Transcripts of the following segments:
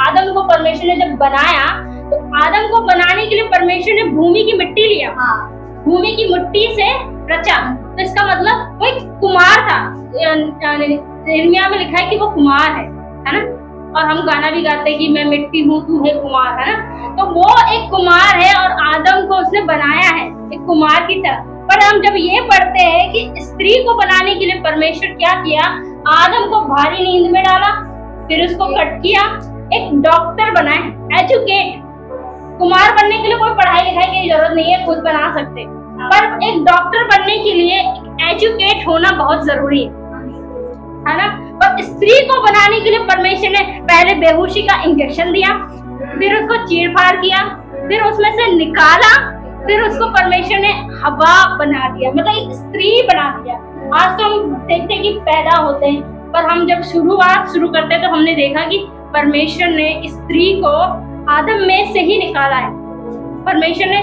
आदम को परमेश्वर ने जब बनाया तो आदम को बनाने के लिए परमेश्वर ने भूमि की मिट्टी लिया, भूमि की मिट्टी से रचा। तो इसका मतलब वो एक कुमार था। यिर्मयाह में लिखा है कि वो कुमार है ना। और हम गाना भी गाते हैं कि मैं मिट्टी हूँ तू है कुमार, है ना। तो वो एक कुमार है और आदम को उसने बनाया है एक कुमार की तरह। पर हम जब ये पढ़ते हैं कि स्त्री को बनाने के लिए परमेश्वर क्या किया, आदम को भारी नींद में डाला, फिर उसको कट किया, एक डॉक्टर बनाए, एजुकेट। कुमार बनने के लिए कोई पढ़ाई लिखाई की जरूरत नहीं है, खुद बना सकते। पर एक डॉक्टर बनने के लिए एजुकेट होना बहुत जरूरी है ना। पर स्त्री को बनाने के लिए परमेश्वर ने पहले बेहोशी का इंजेक्शन दिया, फिर उसको चीरफाड़ किया, फिर उसमें से निकाला, फिर उसको परमेश्वर ने हवा बना दिया, मतलब एक स्त्री बना दिया। आज तो हम देखते हैं कि पैदा होते हैं, पर हम जब शुरुआत शुरू करते हैं तो हमने देखा कि परमेश्वर ने स्त्री को आदम में से ही निकाला है। परमेश्वर ने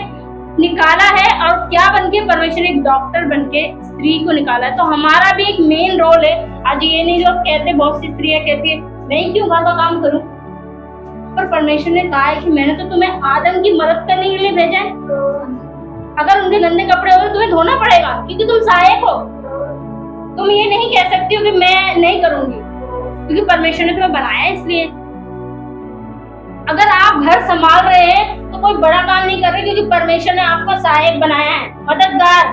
निकाला है और क्या बनके, परमेश्वर ने एक डॉक्टर बनके स्त्री को निकाला है। तो हमारा भी एक मेन रोल है। आज ये नहीं लोग कहते, बहुत सी स्त्रियां कहती है मैं क्यों घर का काम करूं, पर परमेश्वर ने कहा है कि मैंने तो तुम्हें आदम की मदद करने के लिए भेजा है। अगर उनके गंदे कपड़े हो तो तुम्हें धोना पड़ेगा, क्योंकि तुम सहायक हो। तुम ये नहीं कह सकती हो कि मैं नहीं करूंगी, क्योंकि परमेश्वर ने तुम्हें बनाया इसलिए। अगर आप घर संभाल रहे हैं तो कोई बड़ा काम नहीं कर रहे, क्योंकि परमेश्वर ने आपको सहायक बनाया है, मददगार।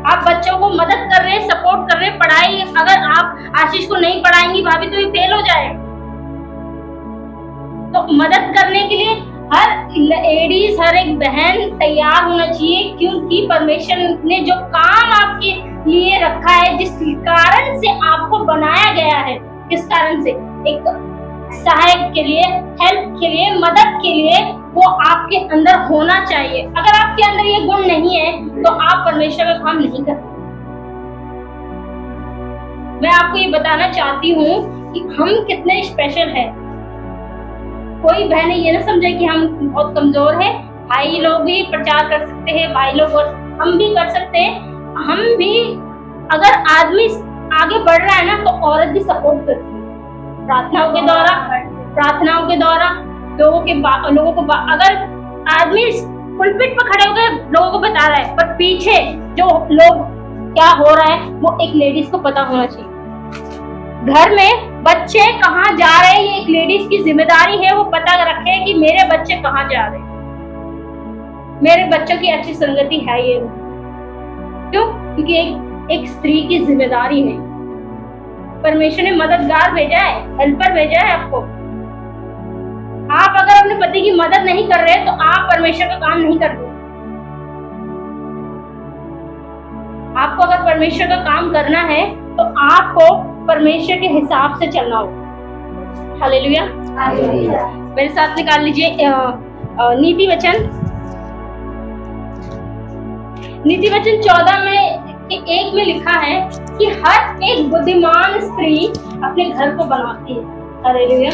आप बच्चों को मदद कर रहे हैं, सपोर्ट कर रहे हैं। पढ़ाई अगर आप आशीष को नहीं पढ़ाएंगी भाभी तो ये फेल हो जाए। तो मदद करने के लिए हर लेडीज, हर एक बहन तैयार होना चाहिए, क्योंकि परमेश्वर ने जो काम आपके लिए रखा है, जिस कारण से आपको बनाया गया है, किस कारण से, एक सहायक के लिए, हेल्प के लिए, मदद के लिए, वो आपके अंदर होना चाहिए। अगर आपके अंदर ये गुण नहीं है तो आप परमेश्वर का काम नहीं कर सकते। मैं आपको ये बताना चाहती हूँ कि हम कितने स्पेशल हैं। कोई बहन ये ना समझे कि हम बहुत कमजोर हैं। भाई लोग भी प्रचार कर सकते हैं, भाई लोग, और हम भी कर सकते हैं। हम भी, अगर आदमी आगे बढ़ रहा है ना तो औरत भी सपोर्ट करती है। प्रार्थनाओं के द्वारा लोगों को अगर आदमी पुलपिट पर खड़े होकर लोगों को बता रहा है, पर पीछे जो लोग क्या हो रहा है वो एक लेडीज को पता होना चाहिए। घर में बच्चे कहाँ जा रहे हैं, ये एक लेडीज की जिम्मेदारी है, वो पता रखे कि मेरे बच्चे कहाँ जा रहे हैं, मेरे बच्चों की अच्छी संगति है ये। क्यों? क्योंकि एक स्त्री की जिम्मेदारी है। परमेश्वर ने मददगार भेजा है, हेल्पर भेजा है आपको। आप अगर अपने पति की मदद नहीं कर रहे तो आप परमेश्वर का काम नहीं कर रहे। आपको अगर परमेश्वर का काम करना है तो आपको परमेश्वर के हिसाब से चलना होगा। हालेलुया। मेरे साथ निकाल लीजिए नीति वचन 14 में 1 में लिखा है कि हर एक बुद्धिमान स्त्री अपने घर को बनाती है। हालेलुया।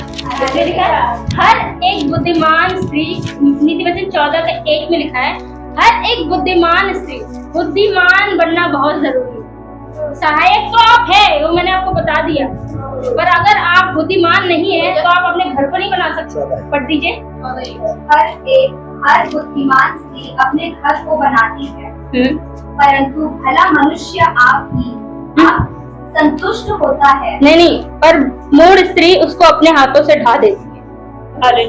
लिखा है हर एक बुद्धिमान स्त्री, नीति वचन 14 का 1 में लिखा है हर एक बुद्धिमान स्त्री। बुद्धिमान बनना बहुत जरूरी है। सहायक तो आप है, वो मैंने आपको बता दिया, पर अगर आप बुद्धिमान नहीं है तो आप अपने घर को नहीं बना सकते। पढ़ दीजिए। हर बुद्धिमान स्त्री अपने घर को बनाती है, परंतु भला मनुष्य आप संतुष्ट होता है। नहीं, पर मूढ़ स्त्री उसको अपने हाथों से ढा देती है। अरे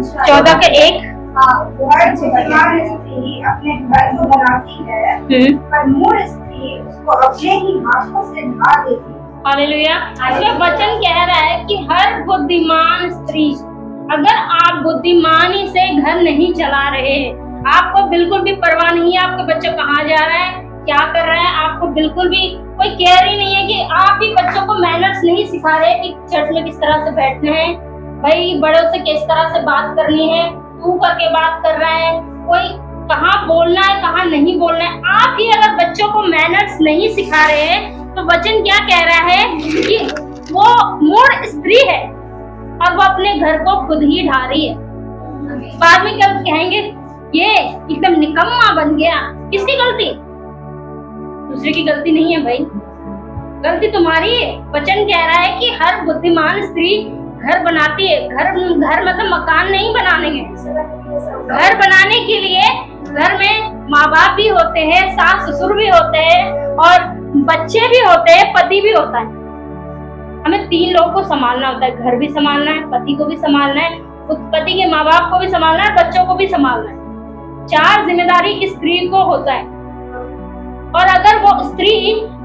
14 के 1। हर बुद्धिमान स्त्री अपने घर को बनाती है, पर मूढ़ स्त्री उसको अपने ही हाथों से ढा देती है। हालेलुया। इसमें वचन कह रहा है कि हर बुद्धिमान स्त्री, अगर आप बुद्धिमानी से घर नहीं चला रहे हैं, आपको बिल्कुल भी परवाह नहीं है आपका बच्चा कहाँ जा रहा है, क्या कर रहा है, आपको बिल्कुल भी कोई केयर ही नहीं है कि आप भी बच्चों को मैनर्स नहीं सिखा रहे कि चर्च में किस तरह से बैठना है, भाई बड़ों से किस तरह से बात करनी है, तू करके बात कर रहा है, कोई कहाँ बोलना है कहाँ नहीं बोलना है। आप ही अगर बच्चों को मैनर्स नहीं सिखा रहे हैं तो वचन क्या कह रहा है कि वो मूढ़ स्त्री है और वो अपने घर को खुद ही ढा रही है। बाद में क्या कहेंगे, ये एकदम निकम्मा बन गया। किसकी गलती? दूसरे की गलती नहीं है भाई, गलती तुम्हारी है। वचन कह रहा है कि हर बुद्धिमान स्त्री घर बनाती है। घर मतलब मकान नहीं बनाने के, घर बनाने के लिए घर में माँ बाप भी होते हैं, सास ससुर भी होते हैं और बच्चे भी होते हैं, पति भी होता है। हमें 3 लोगों को संभालना होता है, घर भी संभालना है, पति को भी संभालना है, पति के माँ बाप को भी संभालना है, बच्चों को भी संभालना है। 4 जिम्मेदारी स्त्री को होता है। और अगर वो स्त्री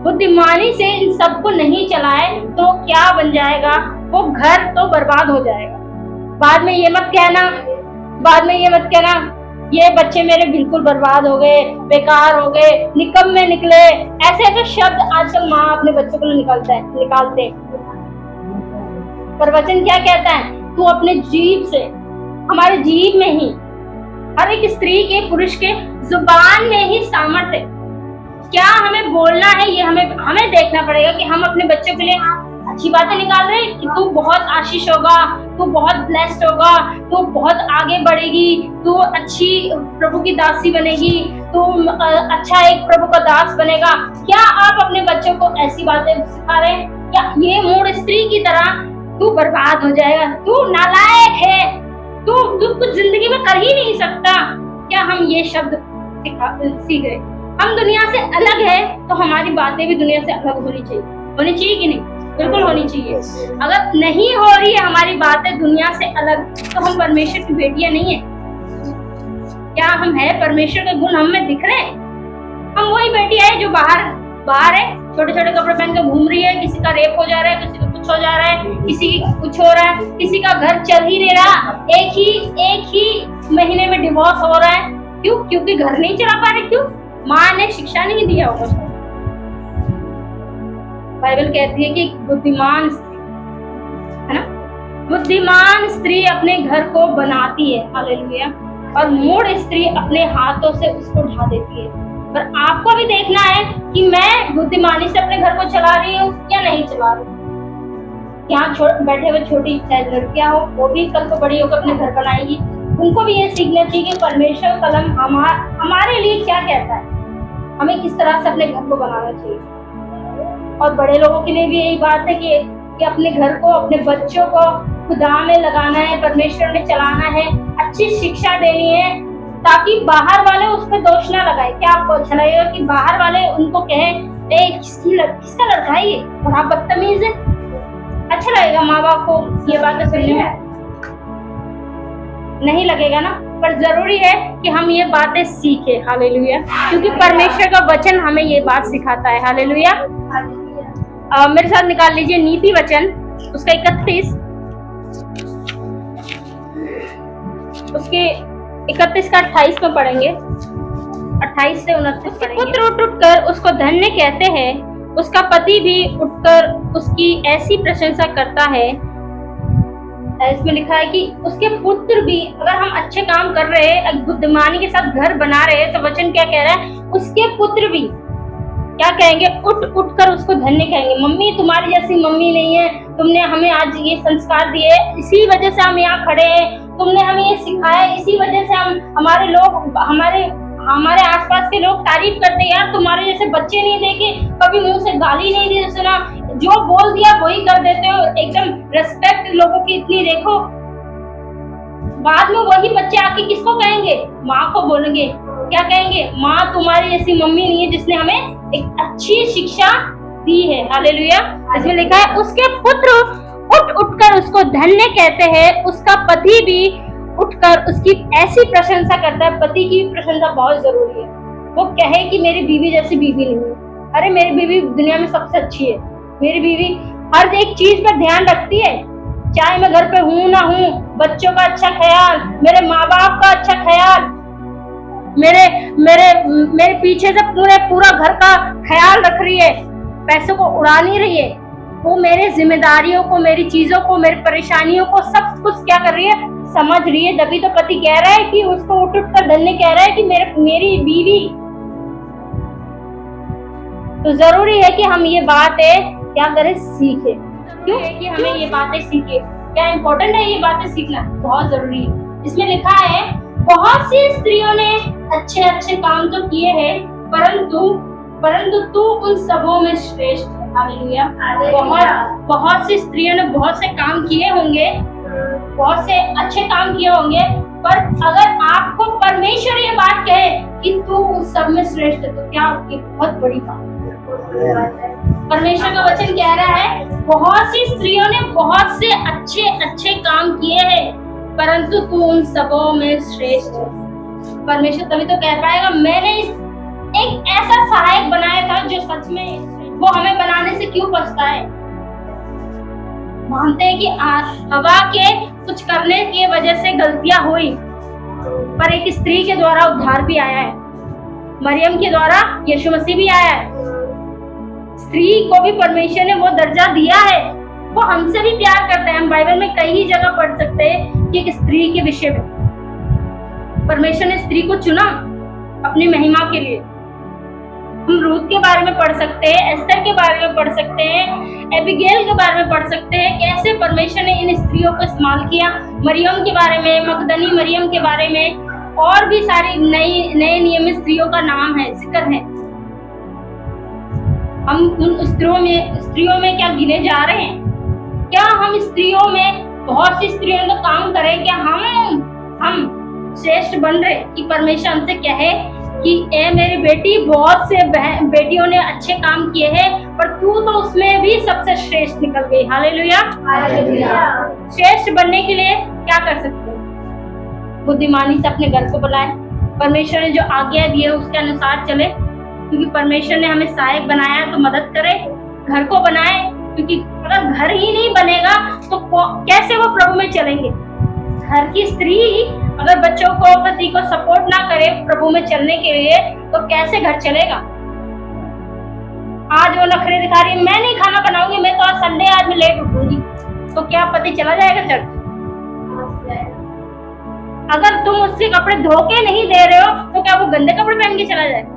बुद्धिमानी से इन सबको नहीं चलाए तो क्या बन जाएगा, वो घर तो बर्बाद हो जाएगा। बाद में ये मत कहना ये बच्चे मेरे बिल्कुल बर्बाद हो गए, बेकार हो गए, निकम्मे निकले। ऐसे शब्द आजकल माँ अपने बच्चों को निकालते। पर वचन क्या कहता है, तू अपने जीभ से, हमारे जीभ में ही, हर एक स्त्री के पुरुष के जुबान में ही सामर्थ्य है। क्या हमें बोलना है ये हमें देखना पड़ेगा कि हम अपने बच्चों के लिए अच्छी बातें निकाल रहे हैं कि तू बहुत आशीष होगा, तू बहुत ब्लेस्ड होगा, तू बहुत आगे बढ़ेगी, तू अच्छी प्रभु की दासी बनेगी, तू अच्छा एक प्रभु का दास बनेगा। क्या आप अपने बच्चों को ऐसी बातें सिखा रहे हैं? क्या ये मूढ़ स्त्री की तरह तू बर्बाद हो जाएगा, तू नालायक है, तू कुछ जिंदगी में कर ही नहीं सकता? क्या हम ये शब्द सीख रहे? हम दुनिया से अलग है तो हमारी बातें भी दुनिया से अलग होनी चाहिए कि नहीं? बिल्कुल होनी चाहिए। अगर नहीं हो रही है हमारी बातें दुनिया से अलग तो हम परमेश्वर की बेटियां नहीं है। क्या हम है? परमेश्वर के गुण हम में दिख रहे हैं? हम वही बेटियां है जो बाहर है, छोटे छोटे कपड़े पहन के घूम रही है, किसी का रेप हो जा रहा है, किसी का कुछ हो जा रहा है, किसी कुछ हो रहा है, किसी का घर चल ही नहीं रहा, एक ही महीने में डिवोर्स हो रहा है। क्यों? क्योंकि घर नहीं चला पा रहे। क्यों? माँ ने शिक्षा नहीं दिया होगा उसको। बाइबल कहती है कि बुद्धिमान स्त्री, है ना, बुद्धिमान स्त्री अपने घर को बनाती है, हालेलुया, और मूढ़ स्त्री अपने हाथों से उसको ढा देती है। पर आपको भी देखना है कि मैं बुद्धिमानी से अपने घर को चला रही हूँ या नहीं चला रही हूँ। यहाँ बैठे हुए छोटी लड़कियां हो, वो भी कल को बड़ी होकर अपने घर बनाएगी, उनको भी ये सीखना चाहिए कि परमेश्वर कलम हमारे लिए क्या कहता है, हमें किस तरह से अपने घर को बनाना चाहिए। और बड़े लोगों के लिए भी यही बात है कि अपने घर को, अपने बच्चों को खुदा में लगाना है, परमेश्वर में चलाना है, अच्छी शिक्षा देनी है ताकि बाहर वाले उस पर दोष ना लगाए। क्या आपको अच्छा लगेगा कि बाहर वाले उनको कहें किसका लड़का है ये, बड़ा बदतमीज है? अच्छा लगेगा माँ बाप को ये बातें सुनने में? नहीं लगेगा ना। पर जरूरी है कि हम ये बातें सीखें, हालेलुया, क्योंकि परमेश्वर का वचन हमें ये बात सिखाता है, हालेलुया। मेरे साथ निकाल लीजिए नीति वचन, उसका 31, उसके 31 का 28 में पढ़ेंगे, 28 से 29 पढ़ेंगे। पुत्र उठकर उसको धन्य कहते हैं, उसका पति भी उठकर उसकी ऐसी प्रशंसा करता है। इसमें लिखा है कि उसके पुत्र भी, अगर हम अच्छे काम कर रहे हैं, बुद्धिमानी के साथ घर बना रहे हैं, तो वचन क्या कह रहा है, उसके पुत्र भी क्या कहेंगे, उठ कर उसको धन्य कहेंगे। मम्मी तुम्हारी जैसी मम्मी नहीं है, तुमने हमें आज ये संस्कार दिए, इसी वजह से हम यहाँ खड़े हैं, तुमने हमें ये सिखाया, इसी वजह से हम हमारे आसपास के लोग तारीफ करते हैं, यार तुम्हारे जैसे बच्चे नहीं देखे, कभी मुंह से गाली नहीं दी सुना, जो बोल दिया वही कर देते हो, एकदम रिस्पेक्ट लोगों की इतनी देखो। बाद में वही बच्चे आके किसको कहेंगे, माँ को बोलेंगे, क्या कहेंगे, माँ तुम्हारी जैसी मम्मी नहीं है जिसने हमें एक अच्छी शिक्षा दी है, हालेलुया। इसमें लिखा है उसके पुत्र उठकर उसको धन्य कहते हैं, उसका पति भी उठकर उसकी ऐसी प्रशंसा करता है। पति की प्रशंसा बहुत जरूरी है। वो कहे कि मेरी बीवी जैसी बीवी नहीं है, अरे मेरी बीवी दुनिया में सबसे अच्छी है, मेरी बीवी हर एक चीज पर ध्यान रखती है, चाहे मैं घर पे हूँ ना हूँ, बच्चों का अच्छा ख्याल, मेरे माँ बाप का अच्छा ख्याल, मेरे पीछे से पूरा घर का ख्याल रख रही है, पैसों को उड़ा नहीं रही है, वो मेरे जिम्मेदारियों को, मेरी चीजों को, मेरी परेशानियों को सब कुछ क्या कर रही है, समझ रही है। तभी तो पति कह रहा है कि उसको उठ कर धन्य कह रहा है कि मेरी बीवी। तो जरूरी है कि हम ये बातें क्या करें, सीखे। क्यों है कि हमें ये बातें सीखे? क्या इम्पोर्टेंट है ये बातें सीखना? बहुत जरूरी है। इसमें लिखा है बहुत सी स्त्रियों ने अच्छे काम तो किए हैं, परंतु तू उन सबों में श्रेष्ठ है। हालेलुया। बहुत सी स्त्रियों ने बहुत से काम किए होंगे, बहुत से अच्छे काम किए होंगे, पर अगर आपको परमेश्वर ये बात कहे कि तू उस सब में श्रेष्ठ है, तो क्या ये बहुत बड़ी बात है। परमेश्वर का वचन कह रहा है बहुत सी स्त्रियों ने बहुत से अच्छे अच्छे काम किए हैं, परंतु तू उन सबों में श्रेष्ठ है। परमेश्वर तभी तो कह पाएगा मैंने एक ऐसा सहायक बनाया था जो सच में, वो हमें बनाने से क्यों बचता है। मानते हैं कि हवा के कुछ करने की वजह से गलतियां हुई, पर एक स्त्री के द्वारा उद्धार भी आया है, मरियम के द्वारा यीशु मसीह भी आया है। स्त्री को भी परमेश्वर ने वो दर्जा दिया है, वो हमसे भी प्यार करता है। हम बाइबल में कई जगह पढ़ सकते हैं कि एक स्त्री के विषय में परमेश्वर ने स्त्री को चुना अपनी महिमा के लिए। हम रूथ के बारे में पढ़ सकते हैं, एस्तर के बारे में पढ़ सकते हैं, एबिगेल के बारे में पढ़ सकते हैं, कैसे परमेश्वर ने इन स्त्रियों को इस्तेमाल किया। मरियम के बारे में, मगदली मरियम के बारे में, और भी सारी नए नियमित स्त्रियों का नाम है, जिक्र है। हम उन स्त्रियों में क्या गिने जा रहे हैं? क्या हम स्त्रियों में बहुत सी स्त्रियों का काम करें? क्या हम श्रेष्ठ बन रहे कि परमेश्वर हमसे कहे कि ए मेरी बेटी, बहुत से बेटियों ने अच्छे काम किए हैं, पर तू तो उसमें भी सबसे श्रेष्ठ निकल गई। हालेलुया। श्रेष्ठ बनने के लिए क्या कर सकते हैं? बुद्धिमानी से अपने घर को बुलाए, परमेश्वर ने जो आज्ञा दी है उसके अनुसार चले, क्योंकि परमेश्वर ने हमें सहायक बनाया तो मदद करे। घर को बनाए, क्योंकि अगर घर ही नहीं बनेगा तो कैसे वो प्रभु में चलेंगे। घर की स्त्री अगर बच्चों को, पति को सपोर्ट ना करे प्रभु में चलने के लिए, तो कैसे घर चलेगा। आज वो नखरे दिखा रही है, मैं नहीं खाना बनाऊंगी, मैं तो आज संडे, आज मैं लेट उठूंगी, तो क्या पति चला जाएगा चर्च? अगर तुम उससे कपड़े धो के नहीं दे रहे हो, तो क्या वो गंदे कपड़े पहन के चला जाएगा?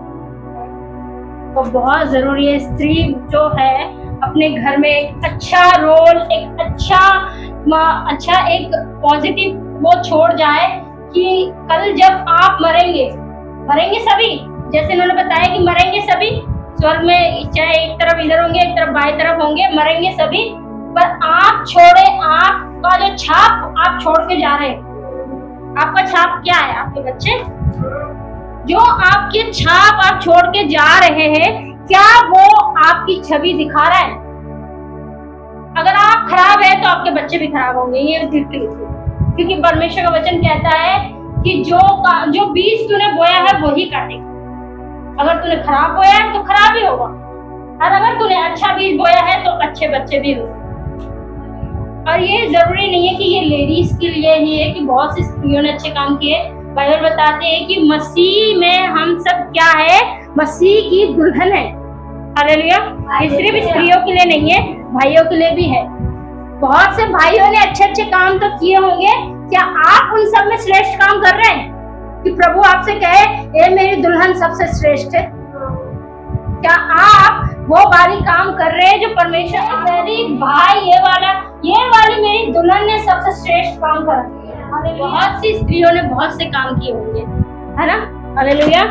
तो बहुत जरूरी है स्त्री जो है अपने घर में एक अच्छा रोल, एक अच्छा एक पॉजिटिव वो छोड़ जाए कि कल जब आप मरेंगे सभी, जैसे इन्होंने बताया कि मरेंगे सभी स्वर्ग में, चाहे एक तरफ इधर होंगे, एक तरफ बाई तरफ होंगे, मरेंगे सभी, पर आपका जो छाप आप छोड़ के जा रहे हैं, आपका छाप क्या है? आपके बच्चे, जो आपके छाप आप छोड़ के जा रहे हैं, क्या वो आपकी छवि दिखा रहा है? अगर आप खराब है तो आपके बच्चे भी खराब होंगे, ये क्योंकि परमेश्वर का वचन कहता है कि जो बीज तूने बोया है वो ही काटेगा। अगर तूने खराब बोया है तो खराब ही होगा, और अगर तूने अच्छा बीज बोया है तो अच्छे बच्चे भी होंगे। और ये जरूरी नहीं है कि ये लेडीज के लिए ही है कि बहुत सी स्त्रियों ने अच्छे काम किए। बाइबल बताते हैं कि मसीह में हम सब क्या है? मसीह की दुल्हन है। हालेलुया। ये सिर्फ स्त्रियों के लिए नहीं है, भाइयों के लिए भी है। बहुत से भाइयों ने अच्छे अच्छे काम तो किए होंगे, क्या आप उन सब में श्रेष्ठ काम कर रहे हैं कि प्रभु आपसे कहे ये मेरी दुल्हन सबसे श्रेष्ठ है? क्या आप वो वाली काम कर रहे हैं जो परमेश्वर मेरी भाई ये वाली मेरी दुल्हन ने सबसे श्रेष्ठ काम करा? बहुत सी स्त्रियों ने बहुत से काम किए होंगे, है ना? हालेलुया।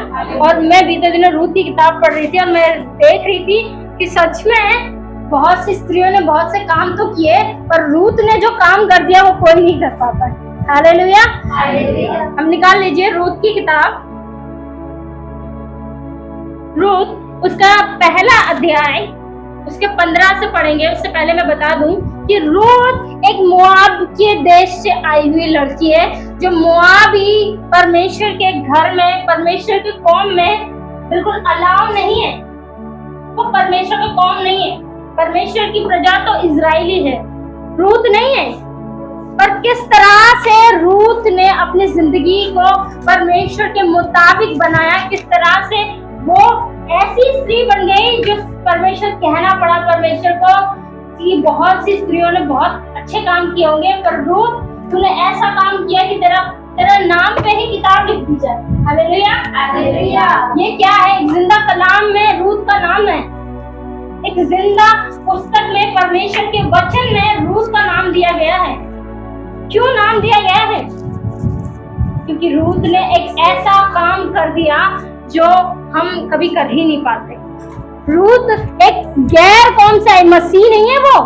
और मैं बीते दिनों रूथ की किताब पढ़ रही थी और मैं देख रही थी कि सच में बहुत सी स्त्रियों ने बहुत से काम तो किए, पर रूथ ने जो काम कर दिया वो कोई नहीं कर पाता। हालेलुया। हम निकाल लीजिए रूथ की किताब, रूथ उसका पहला अध्याय, उसके 15 से पढ़ेंगे। उससे पहले मैं बता दूं कि रूथ एक मोआब के देश से आई हुई लड़की है, जो मोआबी परमेश्वर के घर में, परमेश्वर के कौम में बिल्कुल अलाउ नहीं है। वो परमेश्वर का कौम नहीं है, परमेश्वर की प्रजा तो इजरायली है, रूथ नहीं है। पर किस तरह से रूथ ने अपनी जिंदगी को परमेश्वर के मुताबिक बनाया, किस तरह से वो ऐसी स्त्री बन गई जो परमेश्वर कहना पड़ा परमेश्वर को कि बहुत सी स्त्रियों ने बहुत अच्छे काम किए होंगे, पर रूथ तूने ऐसा काम किया कि तेरा नाम पे ही किताब लिख दी जाए। हालेलुया। हालेलुया। ये क्या है? एक जिंदा कलाम में रूथ का नाम है, एक जिंदा पुस्तक में परमेश्वर के वचन में रूथ का नाम दिया गया है। क्यों नाम दिया गया है? क्योंकि रूथ ने एक ऐसा काम कर दिया जो हम कभी कर ही नहीं पाते। रूत एक गैर कौम से आई, मसीह नहीं है वो,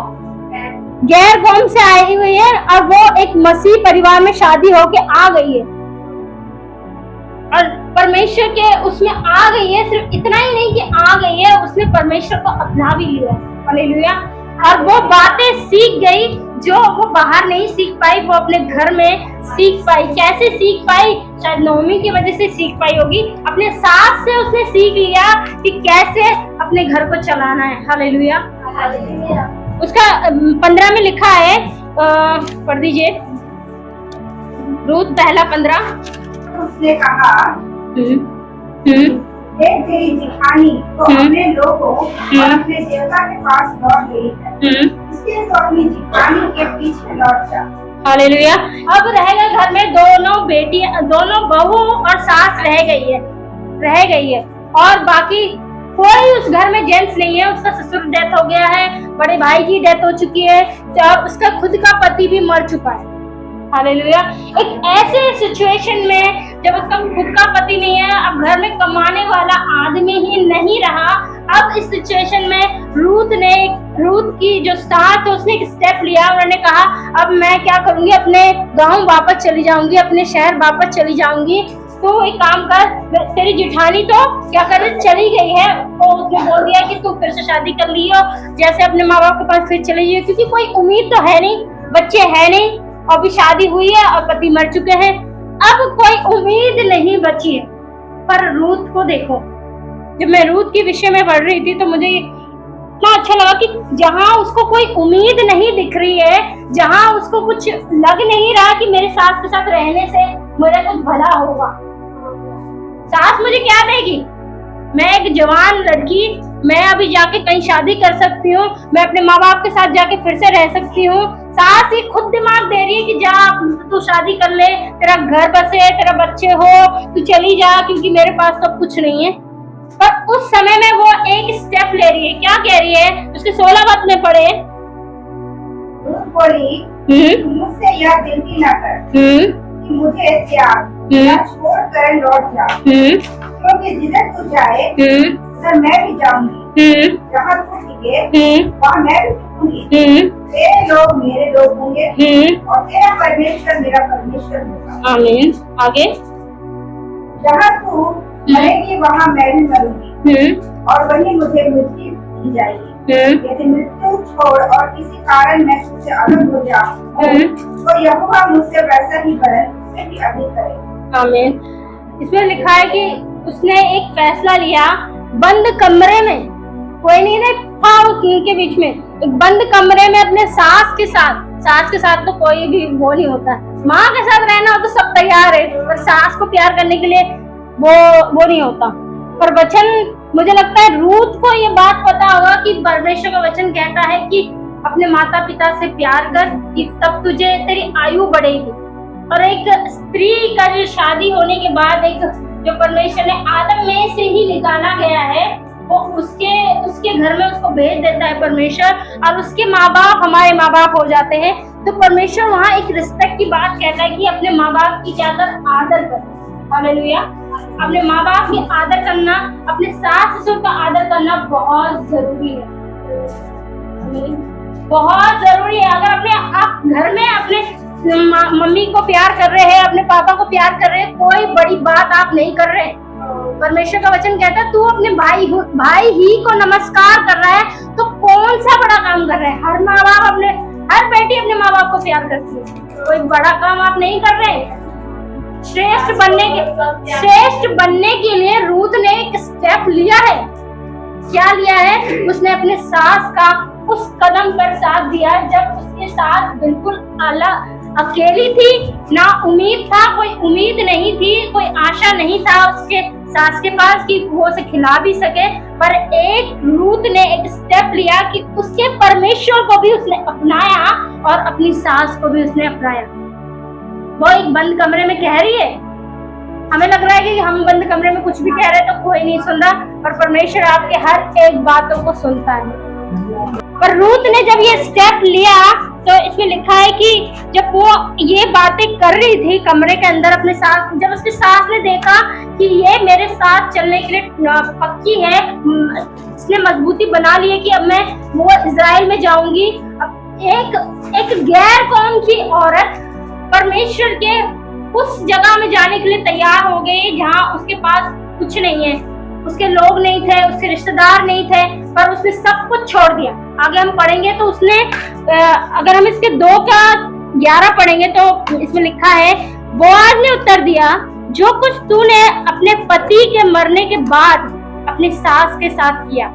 गैर कौम से आई हुई है और वो एक मसीह परिवार में शादी होके आ गई है और परमेश्वर के उसमें आ गई है। सिर्फ इतना ही नहीं कि आ गई है, उसने परमेश्वर को अपना भी लिया। हालेलुया। और वो बातें सीख गई जो वो बाहर नहीं सीख पाई, वो अपने घर में सीख पाई। कैसे सीख पाई? शायद नौमी की वजह से सीख पाई होगी। अपने सास से उसने सीख लिया कि कैसे अपने घर को चलाना है। हालेलुया। उसका 15 में लिखा है, पढ़ दीजिए, रूत 1:15। उसने कहा, देख तेरी जिठानी तो अपने लोगों और अपने देवता के पास लौट गई है, इसलिए तो अपनी जिठानी के पीछे लौट जा। हालेलुया। अब रह गए घर में दोनों बेटियां, दोनों बहू और सास रह गई है और बाकी कोई उस घर में जेंट्स नहीं है। उसका ससुर डेथ हो गया है, बड़े भाई की डेथ हो चुकी है, उसका खुद का पति भी मर चुका है। हालेलुया। एक ऐसे सिचुएशन में जब उसका खुद का पति नहीं है, अब घर में कमाने वाला आदमी ही नहीं रहा, अब इस सिचुएशन में रूत की जो सास है उसने एक स्टेप लिया। उन्होंने कहा अब मैं क्या करूंगी, अपने गांव वापस चली जाऊंगी, अपने शहर वापस चली जाऊंगी। तो एक काम कर, तेरी जिठानी तो क्या कर चली गई है, तो उसने बोल दिया कि तू फिर से शादी कर लियो, जैसे अपने माँ बाप के पास फिर चली जाइए, क्योंकि कोई उम्मीद तो है नहीं, बच्चे है नहीं, अभी शादी हुई है और पति मर चुके हैं, अब कोई उम्मीद नहीं बची है। पर रूत को देखो, जब मैं रूत के विषय में पढ़ रही थी तो मुझे इतना अच्छा लगा कि जहां उसको कोई उम्मीद नहीं दिख रही है, जहां उसको कुछ लग नहीं रहा कि मेरे सास के साथ रहने से मेरा कुछ भला होगा, सास मुझे क्या देगी, मैं एक जवान लड़की, मैं अभी जाके कहीं शादी कर सकती हूँ, मैं अपने माँ बाप के साथ जाके फिर से रह सकती हूँ। सास ही खुद दिमाग दे रही है कि जा तू शादी कर ले, तेरा घर बसे, तेरा बच्चे हो, तू चली जा, क्योंकि मेरे पास तो कुछ नहीं है। पर उस समय में वो एक स्टेप ले रही है। क्या कह रही है? उसके 16 बात में पढ़े, बोली मुझसे यह विनती न कर कि मुझे त्याग या छोड़ कर लौट जा, क्योंकि जिधर तू जाए उधर मैं भी जाऊंगी, जहाँ तू टिके वहाँ मैं भी टिकूंगी, तेरे लोग मेरे लोग होंगे और तेरा परमेश्वर मेरा परमेश्वर होगा। आमीन। आगे, जहाँ तू मरेगी वहाँ मैं भी मरूंगी और वहीं मुझे मृत्यु दी जाएगी। यदि मृत्यु छोड़ और किसी कारण मैं तुझसे अलग हो जाऊं तो यहोवा मुझसे वैसा ही वरन उससे भी अधिक करे। आमीन। इसमें लिखा है कि उसने एक फैसला लिया, बंद कमरे में, कोई नहीं था उनके बीच में, एक बंद कमरे में अपने सास के साथ तो कोई भी वो नहीं होता, माँ के साथ रहना हो तो सब तैयार है, पर सास को प्यार करने के लिए वो नहीं होता। पर वचन, मुझे लगता है रूत को ये बात पता होगा कि परमेश्वर का वचन कहता है कि अपने माता पिता से प्यार कर कि तब तुझे तेरी आयु बढ़ेगी। और एक स्त्री का जो शादी होने के बाद एक जो परमेश्वर ने आदम में से ही निकाला गया है, वो उसके घर में उसको भेज देता है परमेश्वर, और उसके माँ बाप हमारे माँ बाप हो जाते हैं। तो परमेश्वर वहाँ एक रिस्पेक्ट की बात कहता है कि अपने माँ बाप की क्या कर, आदर कर। हालेलुया। अपने माँ बाप की आदर करना, अपने सास ससुर का आदर करना बहुत जरूरी है, बहुत जरूरी है। अगर आप घर में अपने मम्मी को प्यार कर रहे हैं, अपने पापा को प्यार कर रहे हैं, कोई बड़ी बात आप नहीं कर रहे, परमेश्वर का वचन कहता है तू अपने भाई ही को नमस्कार कर रहा है तो कौन सा बड़ा काम कर रहे हैं। हर बेटी अपने माँ बाप को प्यार करती है, कोई बड़ा काम आप नहीं कर रहे। श्रेष्ठ बनने के लिए रूत ने एक स्टेप लिया है। क्या लिया है? उसने अपने सास का उस कदम पर साथ दिया जब उसके सास बिल्कुल अकेली थी, ना उम्मीद था, कोई उम्मीद नहीं थी, कोई आशा नहीं था उसके सास के पास कि वो उसे खिला भी सके। पर एक रूत ने एक स्टेप लिया कि उसके परमेश्वर को भी उसने अपनाया और अपनी सास को भी उसने अपनाया। वो एक बंद कमरे में कह रही है, हमें लग रहा है कि हम बंद कमरे में कुछ भी कह रहे हैं तो कोई नहीं सुन रहा, पर परमेश्वर आपके हर एक बातों को सुनता है। पर रूत ने जब ये स्टेप लिया तो इसमें लिखा है कि जब वो ये बातें कर रही थी कमरे के अंदर अपने साथ, जब उसकी सास ने देखा कि ये मेरे साथ चलने के लिए पक्की है, इसने मजबूती बना ली है कि अब मैं वो इजराइल में जाऊंगी। अब एक गैर कौम की औरत परमेश्वर के उस जगह में जाने के लिए तैयार हो गई जहाँ उसके पास कुछ नहीं है, उसके लोग नहीं थे, उसके रिश्तेदार नहीं थे, पर उसने सब कुछ छोड़ दिया। आगे हम पढ़ेंगे तो उसने, अगर हम इसके 2:11 पढ़ेंगे तो इसमें लिखा है, बोआज ने उत्तर दिया, जो कुछ तूने अपने पति के मरने के बाद अपनी सास के साथ किया।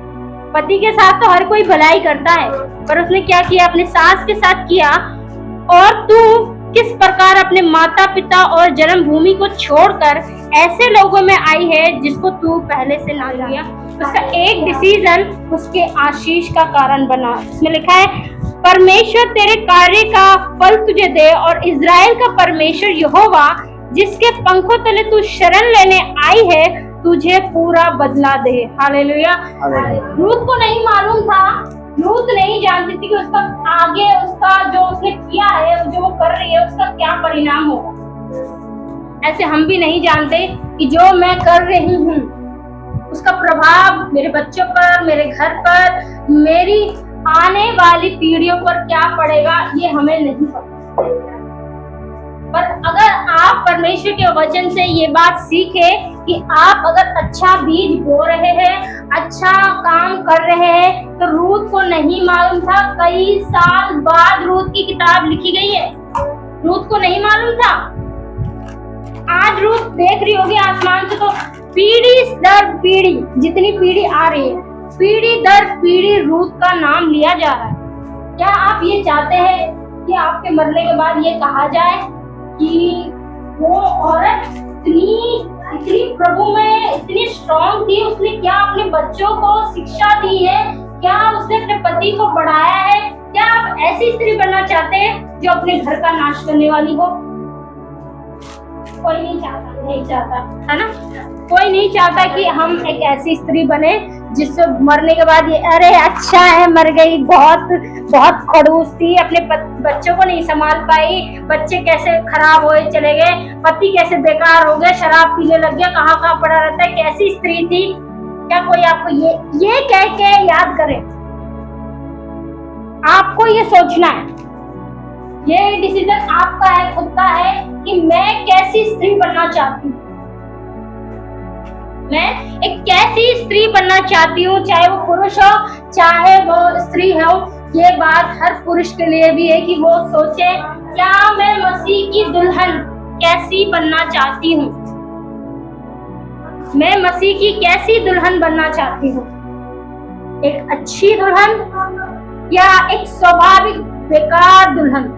पति के साथ तो हर कोई भलाई करता है, पर उसने क्या किया, अपने सास के साथ किया। और तू किस प्रकार अपने माता पिता और जन्मभूमि को छोड़कर ऐसे लोगों में आई है जिसको तू पहले से ना लिया। उसका एक डिसीजन उसके आशीष का कारण बना। इसमें लिखा है, परमेश्वर तेरे कार्य का फल तुझे दे और इजराइल का परमेश्वर यहोवा जिसके पंखों तले तू शरण लेने आई है तुझे पूरा बदला दे। हालेलुया। रूथ को नहीं मालूम था, रूथ नहीं जानती थी कि उसका आगे, उसका जो उसने किया है, जो वो कर रही है, उसका क्या परिणाम होगा। ऐसे हम भी नहीं जानते कि जो मैं कर रही हूँ उसका प्रभाव मेरे बच्चों पर, मेरे घर पर, मेरी आने वाली पीढ़ियों पर क्या पड़ेगा, ये हमें नहीं पता। पर अगर आप परमेश्वर के वचन से ये बात सीखे कि आप अगर अच्छा बीज बो रहे हैं, अच्छा काम कर रहे हैं, तो रूथ को नहीं मालूम था, कई साल बाद रूथ की किताब लिखी गई है। रूथ को नहीं मालूम था। आज रूथ देख रही होगी आसमान से, तो पीढ़ी दर पीढ़ी, जितनी पीढ़ी आ रही है, पीढ़ी दर पीढ़ी रूथ का नाम लिया जा रहा है। क्या आप ये चाहते हैं कि आपके मरने के बाद ये कहा जाए कि वो औरत इतनी प्रभु में इतनी स्ट्रांग थी, उसने क्या अपने बच्चों को शिक्षा दी है, क्या उसने अपने पति को बढ़ाया है? क्या आप ऐसी स्त्री बनना चाहते हैं जो अपने घर का नाश करने वाली हो? कोई नहीं चाहता, है ना? कोई नहीं चाहता कि हम एक ऐसी स्त्री बने जिससे मरने के बाद ये, अरे अच्छा है मर गई, बहुत खड़ूस थी, अपने बच्चों को नहीं संभाल पाई, बच्चे कैसे खराब हुए चले गए, पति कैसे बेकार हो गया, शराब पीने लग गया, कहाँ पड़ा रहता है, कैसी स्त्री थी। क्या कोई आपको ये कह के याद करे? आपको ये सोचना है, ये डिसीजन आपका है, खुद का है कि मैं कैसी स्त्री बनना चाहती हूँ, मैं एक कैसी स्त्री बनना चाहती हूँ, चाहे वो पुरुष हो चाहे वो स्त्री हो। ये बात हर पुरुष के लिए भी है कि वो सोचे, क्या मैं मसीह की दुल्हन कैसी बनना चाहती हूँ, मैं मसीह की कैसी दुल्हन बनना चाहती हूँ, एक अच्छी दुल्हन या एक स्वाभाविक बेकार दुल्हन।